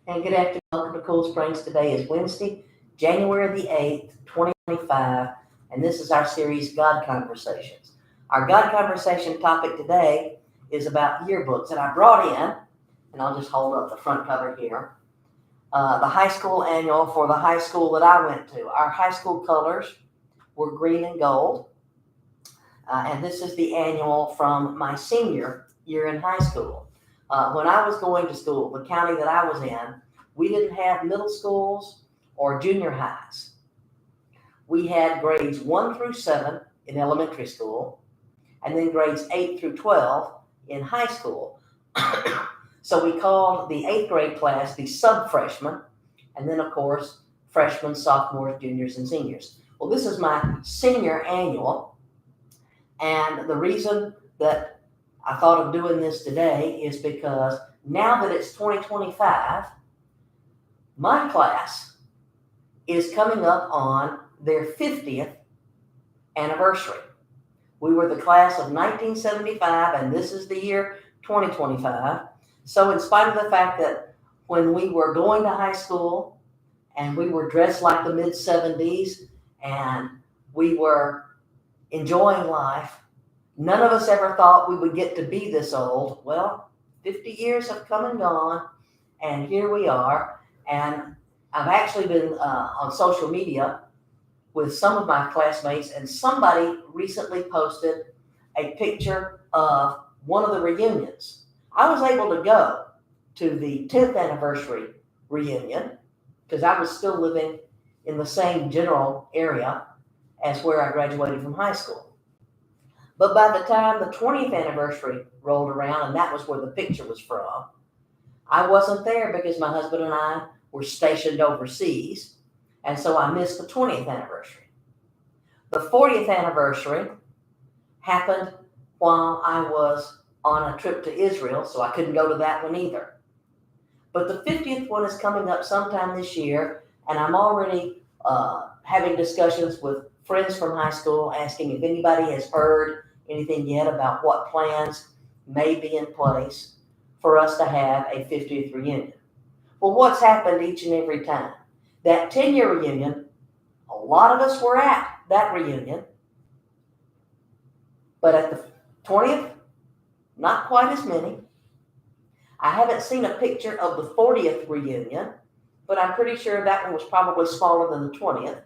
And good afternoon. Welcome to Cool Springs. Today is Wednesday, January the 8th, 2025, and this is our series, God Conversations. Our God Conversation topic today is about yearbooks, and I brought in, and I'll just hold up the front cover here, the high school annual for the high school that I went to. Our high school colors were green and gold, and this is the annual from my senior year in high school. When I was going to school, the county that I was in, we didn't have middle schools or junior highs. We had grades 1 through 7 in elementary school, and then grades 8 through 12 in high school. So we called the 8th grade class the sub-freshmen, and then, of course, freshmen, sophomores, juniors, and seniors. Well, this is my senior annual, and the reason that I thought of doing this today is because now that it's 2025, my class is coming up on their 50th anniversary. We were the class of 1975, and this is the year 2025. So in spite of the fact that when we were going to high school and we were dressed like the mid-70s and we were enjoying life, none of us ever thought we would get to be this old. Well, 50 years have come and gone, and here we are. And I've actually been on social media with some of my classmates, and somebody recently posted a picture of one of the reunions. I was able to go to the 10th anniversary reunion because I was still living in the same general area as where I graduated from high school. But by the time the 20th anniversary rolled around, and that was where the picture was from, I wasn't there because my husband and I were stationed overseas, and so I missed the 20th anniversary. The 40th anniversary happened while I was on a trip to Israel, so I couldn't go to that one either. But the 50th one is coming up sometime this year, and I'm already having discussions with friends from high school asking if anybody has heard anything yet about what plans may be in place for us to have a 50th reunion. Well, what's happened each and every time? That 10-year reunion, a lot of us were at that reunion, but at the 20th, not quite as many. I haven't seen a picture of the 40th reunion, but I'm pretty sure that one was probably smaller than the 20th.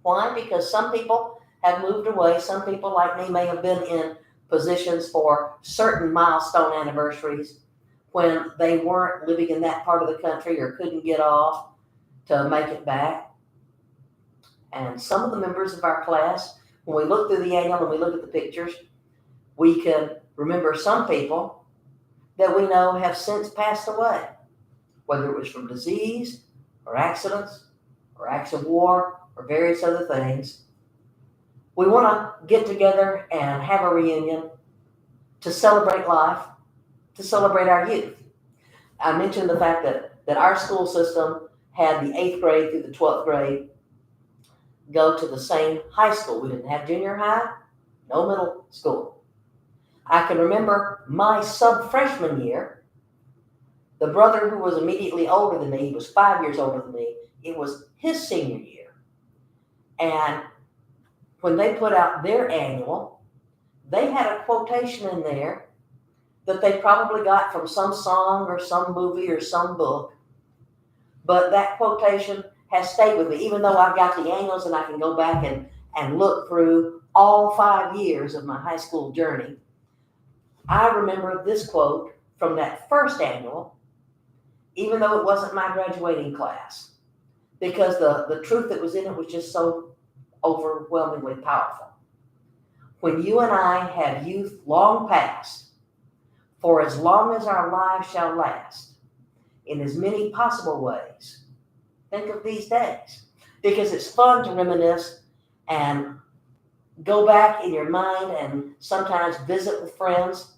Why? Because some people have moved away. Some people like me may have been in positions for certain milestone anniversaries when they weren't living in that part of the country or couldn't get off to make it back. And some of the members of our class, when we look through the annual and we look at the pictures, we can remember some people that we know have since passed away, whether it was from disease or accidents or acts of war or various other things. We want to get together and have a reunion to celebrate life, to celebrate our youth. I mentioned the fact that our school system had the 8th grade through the 12th grade go to the same high school. We didn't have junior high, no middle school. I can remember my sub-freshman year, the brother who was immediately older than me, he was 5 years older than me, it was his senior year. And when they put out their annual, they had a quotation in there that they probably got from some song or some movie or some book. But that quotation has stayed with me, even though I've got the annuals and I can go back and look through all 5 years of my high school journey. I remember this quote from that first annual, even though it wasn't my graduating class, because the truth that was in it was just so overwhelmingly powerful. When you and I have youth long past, for as long as our lives shall last, in as many possible ways, think of these days, because it's fun to reminisce and go back in your mind and sometimes visit with friends,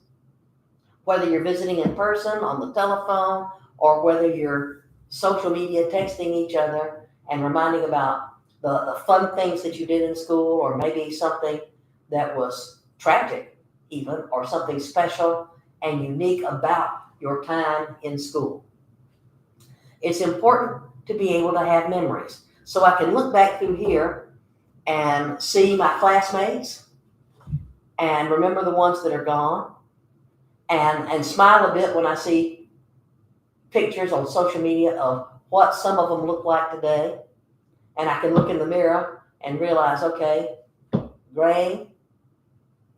whether you're visiting in person, on the telephone, or whether you're social media texting each other and reminding about the fun things that you did in school, or maybe something that was tragic even, or something special and unique about your time in school. It's important to be able to have memories. So I can look back through here and see my classmates and remember the ones that are gone, and smile a bit when I see pictures on social media of what some of them look like today. And I can look in the mirror and realize, okay, gray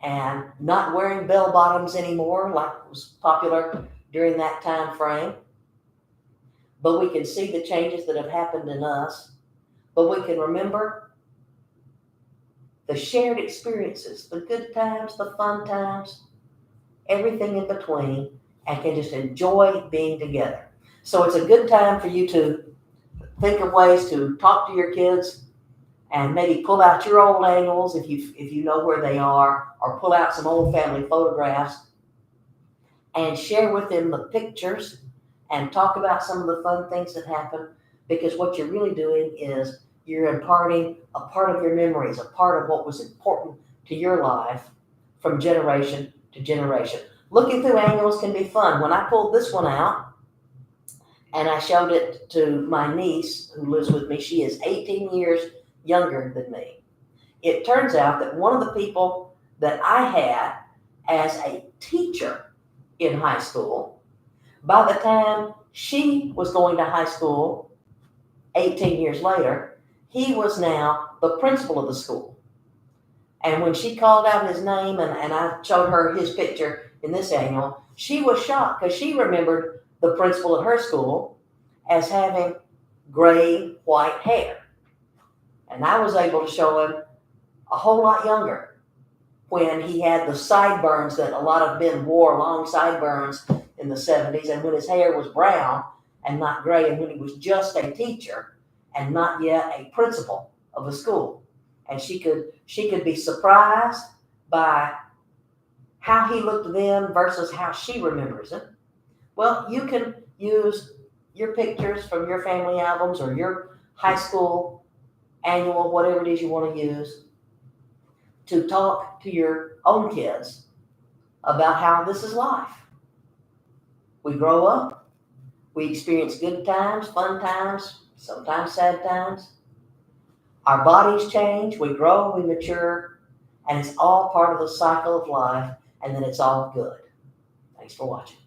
and not wearing bell bottoms anymore like was popular during that time frame. But we can see the changes that have happened in us. But we can remember the shared experiences, the good times, the fun times, everything in between, and can just enjoy being together. So it's a good time for you to think of ways to talk to your kids and maybe pull out your old angles if you know where they are, or pull out some old family photographs and share with them the pictures and talk about some of the fun things that happen, because what you're really doing is you're imparting a part of your memories, a part of what was important to your life from generation to generation. Looking through angles can be fun. When I pulled this one out and I showed it to my niece who lives with me, she is 18 years younger than me. It turns out that one of the people that I had as a teacher in high school, by the time she was going to high school 18 years later, he was now the principal of the school. And when she called out his name and I showed her his picture in this annual, she was shocked because she remembered the principal at her school as having gray, white hair. And I was able to show him a whole lot younger when he had the sideburns that a lot of men wore, long sideburns in the 70s, and when his hair was brown and not gray, and when he was just a teacher and not yet a principal of a school. And she could be surprised by how he looked then versus how she remembers it. Well, you can use your pictures from your family albums or your high school annual, whatever it is you want to use, to talk to your own kids about how this is life. We grow up, we experience good times, fun times, sometimes sad times. Our bodies change, we grow, we mature, and it's all part of the cycle of life, and then it's all good. Thanks for watching.